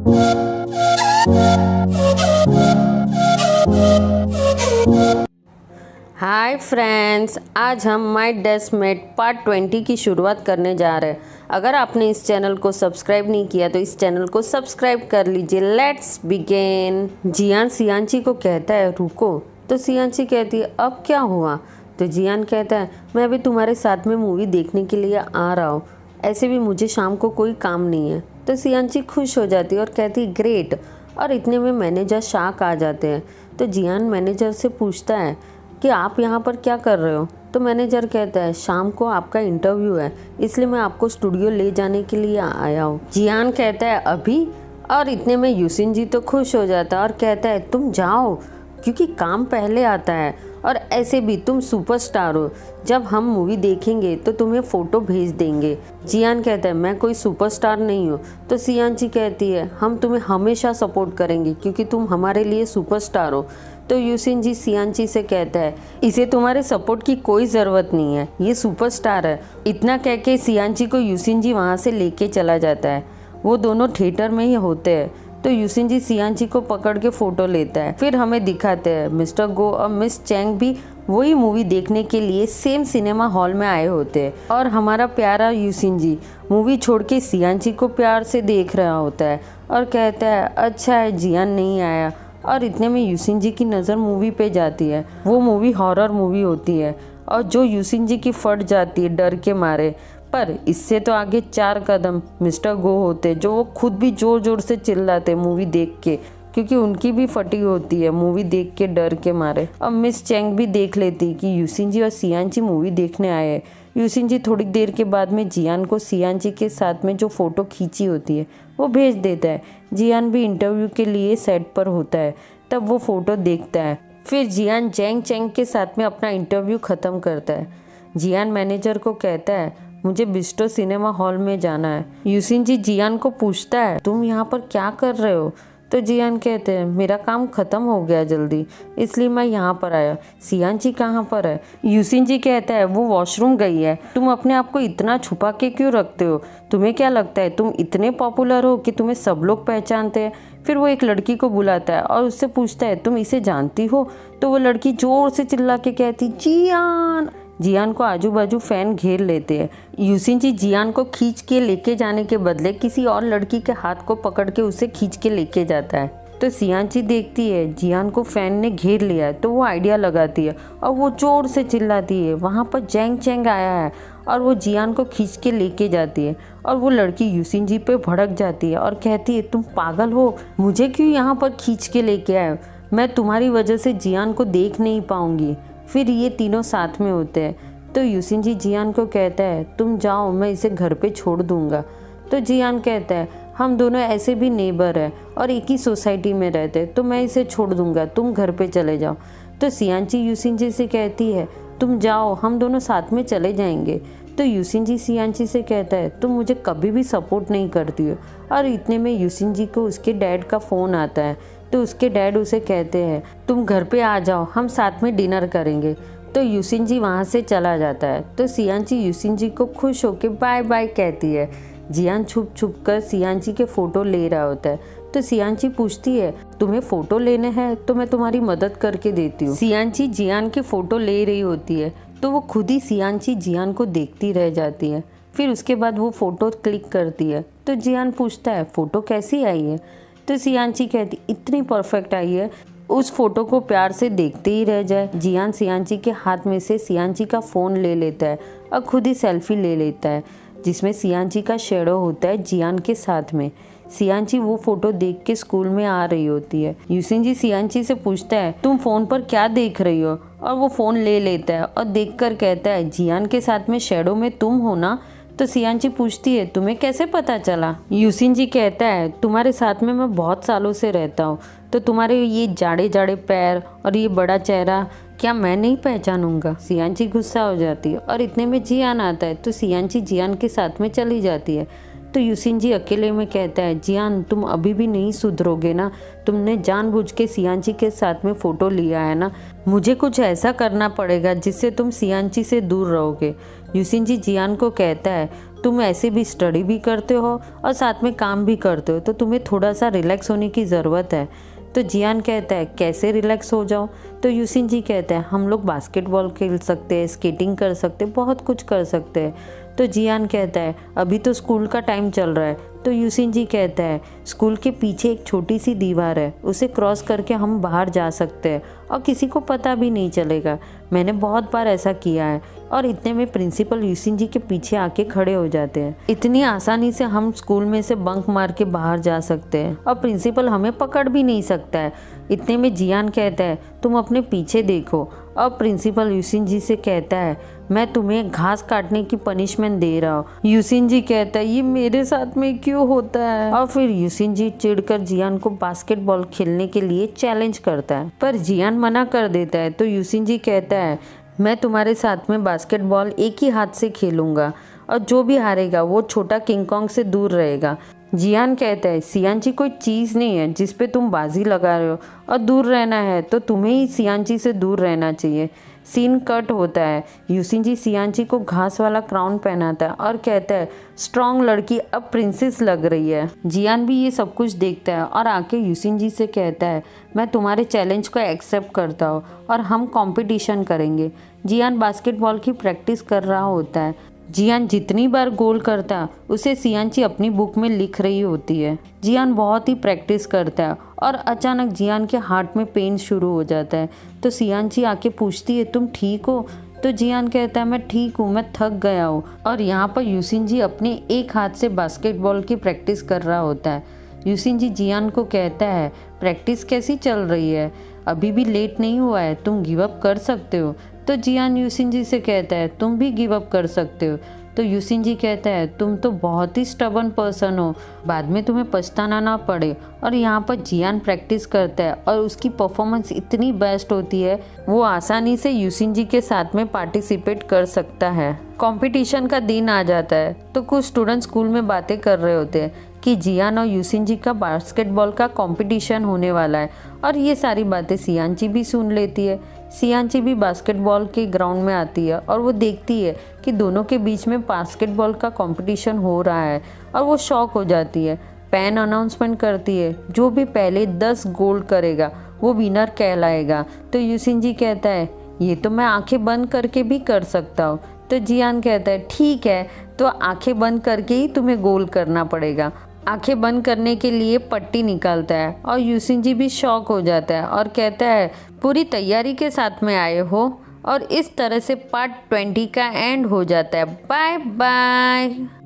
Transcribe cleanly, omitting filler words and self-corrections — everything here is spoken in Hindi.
हाय फ्रेंड्स, आज हम माय डेस्कमेट पार्ट 20 की शुरुआत करने जा रहे हैं। अगर आपने इस चैनल को सब्सक्राइब नहीं किया तो इस चैनल को सब्सक्राइब कर लीजिए। Let's begin. जियान सियांची को कहता है रुको, तो सियांची कहती है अब क्या हुआ? तो जियान कहता है मैं अभी तुम्हारे साथ में मूवी देखने के लिए आ रहा हूँ, ऐसे भी मुझे शाम को कोई काम नहीं है। तो सियांची खुश हो जाती है और कहती है ग्रेट। और इतने में मैनेजर शाक आ जाते हैं। तो जियान मैनेजर से पूछता है कि आप यहाँ पर क्या कर रहे हो? तो मैनेजर कहता है शाम को आपका इंटरव्यू है, इसलिए मैं आपको स्टूडियो ले जाने के लिए आया हूँ। जियान कहता है अभी? और इतने में यूसिन जी तो खुश हो जाता है और कहता है तुम जाओ, क्योंकि काम पहले आता है और ऐसे भी तुम सुपरस्टार हो। जब हम मूवी देखेंगे तो तुम्हें फ़ोटो भेज देंगे। जियान कहता है मैं कोई सुपरस्टार नहीं हूँ। तो सियांची कहती है हम तुम्हें हमेशा सपोर्ट करेंगे क्योंकि तुम हमारे लिए सुपरस्टार हो। तो यूसिन जी सियांची से कहता है इसे तुम्हारे सपोर्ट की कोई ज़रूरत नहीं है, ये सुपरस्टार है। इतना कह के सियांची को यूसिन जी वहाँ से लेके चला जाता है। वो दोनों थिएटर में ही होते हैं। तो यूसिन जी सियांची को पकड़ के फ़ोटो लेता है। फिर हमें दिखाते हैं मिस्टर गो और मिस चैंग भी वही मूवी देखने के लिए सेम सिनेमा हॉल में आए होते हैं। और हमारा प्यारा यूसिन जी मूवी छोड़ के सियांची को प्यार से देख रहा होता है और कहता है अच्छा है जियान नहीं आया। और इतने में यूसिन जी की नज़र मूवी पे जाती है। वो मूवी हॉरर मूवी होती है और जो यूसिन जी की फट जाती है डर के मारे। पर इससे तो आगे 4 कदम मिस्टर गो होते जो वो खुद भी ज़ोर ज़ोर से चिल्लाते मूवी देख के, क्योंकि उनकी भी फटी होती है मूवी देख के डर के मारे। अब मिस चैंग भी देख लेती कि यूसिन जी और सियांची मूवी देखने आए हैं। यूसिन जी थोड़ी देर के बाद में जियान को सियांची के साथ में जो फ़ोटो खींची होती है वो भेज देता है। जियान भी इंटरव्यू के लिए सेट पर होता है, तब वो फ़ोटो देखता है। फिर जियान जैंग चैंग के साथ में अपना इंटरव्यू ख़त्म करता है। जियान मैनेजर को कहता है मुझे बिस्टो सिनेमा हॉल में जाना है। यूसिन जी जियान को पूछता है तुम यहाँ पर क्या कर रहे हो? तो जियान कहते हैं मेरा काम ख़त्म हो गया जल्दी, इसलिए मैं यहाँ पर आया। सियांची कहाँ पर है? यूसिन जी कहता है वो वॉशरूम गई है। तुम अपने आप को इतना छुपा के क्यों रखते हो? तुम्हें क्या लगता है तुम इतने पॉपुलर हो कि तुम्हें सब लोग पहचानते हैं? फिर वो एक लड़की को बुलाता है और उससे पूछता है तुम इसे जानती हो? तो वो लड़की ज़ोर से चिल्ला के कहती जियान। जियान को आजू बाजू फैन घेर लेते हैं। यूसिन जी जियान को खींच के लेके जाने के बदले किसी और लड़की के हाथ को पकड़ के उसे खींच के लेके जाता है। तो सियांची देखती है जियान को फैन ने घेर लिया है, तो वो आइडिया लगाती है और वो जोर से चिल्लाती है वहाँ पर जैंग चैंग आया है। और वो जियान को खींच के लेके जाती है और वो लड़की यूसिन जी पे भड़क जाती है और कहती है तुम पागल हो, मुझे क्यों यहाँ पर खींच के लेके आए? मैं तुम्हारी वजह से जियान को देख नहीं पाऊँगी। फिर ये तीनों साथ में होते हैं। तो यूसिन जी जियान को कहता है तुम जाओ, मैं इसे घर पे छोड़ दूंगा। तो जियान कहता है हम दोनों ऐसे भी नेबर हैं और एक ही सोसाइटी में रहते, तो मैं इसे छोड़ दूंगा, तुम घर पे चले जाओ। तो सियांची यूसिन जी से कहती है तुम जाओ, हम दोनों साथ में चले जाएंगे। तो यूसिन जी सियांची से कहता है तुम मुझे कभी भी सपोर्ट नहीं करती हो। और इतने में यूसिन जी को उसके डैड का फ़ोन आता है। तो उसके डैड उसे कहते हैं तुम घर पे आ जाओ, हम साथ में डिनर करेंगे। तो यूसिन जी वहाँ से चला जाता है। तो सियांची यूसिन जी को खुश होकर बाय बाय कहती है। जियान छुप छुप कर सियांची के फ़ोटो ले रहा होता है। तो सियांची पूछती है तुम्हें फ़ोटो लेने हैं तो मैं तुम्हारी मदद करके देती हूँ। सियांची जियान की फ़ोटो ले रही होती है तो वो खुद ही सियांची जियान को देखती रह जाती है। फिर उसके बाद वो फ़ोटो क्लिक करती है। तो जियान पूछता है फ़ोटो कैसी आई है? तो सियांची कहती इतनी परफेक्ट आई है, उस फोटो को प्यार से देखते ही रह जाए। जियान सियांची के हाथ में से सियांची का फ़ोन ले लेता है और खुद ही सेल्फी ले लेता है, जिसमें सियांची का शेडो होता है जियान के साथ में। सियांची वो फोटो देख के स्कूल में आ रही होती है। यूसिन जी सियांची से पूछता है तुम फ़ोन पर क्या देख रही हो? और वो फ़ोन ले लेता है और देख कर कहता है जियान के साथ में शेडो में तुम हो ना? तो सियांची पूछती है तुम्हें कैसे पता चला? यूसिन जी कहता है तुम्हारे साथ में मैं बहुत सालों से रहता हूँ, तो तुम्हारे ये जाड़े जाड़े पैर और ये बड़ा चेहरा क्या मैं नहीं पहचानूंगा? सियांची गुस्सा हो जाती है और इतने में जियान आता है। तो सियांची जियान के साथ में चली जाती है। तो यूसिन जी अकेले में कहता है जियान तुम अभी भी नहीं सुधरोगे ना? तुमने जानबूझ के सियांची के साथ में फ़ोटो लिया है ना? मुझे कुछ ऐसा करना पड़ेगा जिससे तुम सियांची से दूर रहोगे। यूसिन जी जियान को कहता है तुम ऐसे भी स्टडी भी करते हो और साथ में काम भी करते हो, तो तुम्हें थोड़ा सा रिलैक्स होने की ज़रूरत है। तो जियान कहता है कैसे रिलैक्स हो जाओ? तो यूसिन जी कहता है हम लोग बास्केटबॉल खेल सकते हैं, स्केटिंग कर सकते हैं, बहुत कुछ कर सकते हैं। तो जियान कहता है अभी तो स्कूल का टाइम चल रहा है। तो यूसिन जी कहता है स्कूल के पीछे एक छोटी सी दीवार है, उसे क्रॉस करके हम बाहर जा सकते हैं और किसी को पता भी नहीं चलेगा। मैंने बहुत बार ऐसा किया है। और इतने में प्रिंसिपल यूसिन जी के पीछे आके खड़े हो जाते हैं। इतनी आसानी से हम स्कूल में से बंक मार के बाहर जा सकते हैं और प्रिंसिपल हमें पकड़ भी नहीं सकता है। इतने में जियान कहता है तुम अपने पीछे देखो। और प्रिंसिपल यूसिन जी से कहता है मैं तुम्हें घास काटने की पनिशमेंट दे रहा हूँ। यूसिन जी कहता है ये मेरे साथ में क्यों होता है? और फिर यूसिन जी चिढ़कर जियान को बास्केटबॉल खेलने के लिए चैलेंज करता है, पर जियान मना कर देता है। तो यूसिन जी कहता है मैं तुम्हारे साथ में बास्केटबॉल एक ही हाथ से खेलूंगा और जो भी हारेगा वो छोटा किंग कॉन्ग से दूर रहेगा। जियान कहता है सियांची कोई चीज़ नहीं है जिस पे तुम बाजी लगा रहे हो, और दूर रहना है तो तुम्हें ही सियांची से दूर रहना चाहिए। सीन कट होता है। यूसिन जी सियांची को घास वाला क्राउन पहनाता है और कहता है स्ट्रॉन्ग लड़की अब प्रिंसेस लग रही है। जियान भी ये सब कुछ देखता है और आके यूसिन जी से कहता है मैं तुम्हारे चैलेंज को एक्सेप्ट करता हूँ और हम कंपटीशन करेंगे। जियान बास्केटबॉल की प्रैक्टिस कर रहा होता है। जियान जितनी बार गोल करता उसे सियांची अपनी बुक में लिख रही होती है। जियान बहुत ही प्रैक्टिस करता है और अचानक जियान के हार्ट में पेन शुरू हो जाता है। तो सियांची आके पूछती है तुम ठीक हो? तो जियान कहता है मैं ठीक हूँ, मैं थक गया हूँ। और यहाँ पर यूसिन जी अपने एक हाथ से बास्केटबॉल की प्रैक्टिस कर रहा होता है। यूसिन जी जियान को कहता है प्रैक्टिस कैसी चल रही है? अभी भी लेट नहीं हुआ है, तुम गिव अप कर सकते हो। तो जियान यूसिन जी से कहता है तुम भी गिव अप कर सकते हो। तो यूसिन जी कहता है तुम तो बहुत ही स्टबर्न पर्सन हो, बाद में तुम्हें पछताना ना पड़े। और यहाँ पर जियान प्रैक्टिस करता है और उसकी परफॉर्मेंस इतनी बेस्ट होती है वो आसानी से यूसिन जी के साथ में पार्टिसिपेट कर सकता है। कंपटीशन का दिन आ जाता है तो कुछ स्टूडेंट स्कूल में बातें कर रहे होते हैं कि जियान और यूसिन जी का बास्केटबॉल का कंपटीशन होने वाला है। और ये सारी बातें सियांची भी सुन लेती है। सियांची भी बास्केटबॉल के ग्राउंड में आती है और वो देखती है कि दोनों के बीच में बास्केटबॉल का कंपटीशन हो रहा है और वो शॉक हो जाती है। पैन अनाउंसमेंट करती है जो भी पहले 10 गोल करेगा वो विनर कहलाएगा। तो यूसिन जी कहता है ये तो मैं आंखें बंद करके भी कर सकता हूँ। तो जियान कहता है ठीक है, तो आंखें बंद करके ही तुम्हें गोल करना पड़ेगा। आंखें बंद करने के लिए पट्टी निकालता है और यूसिन जी भी शॉक हो जाता है और कहता है पूरी तैयारी के साथ में आए हो। और इस तरह से पार्ट 20 का एंड हो जाता है। Bye bye.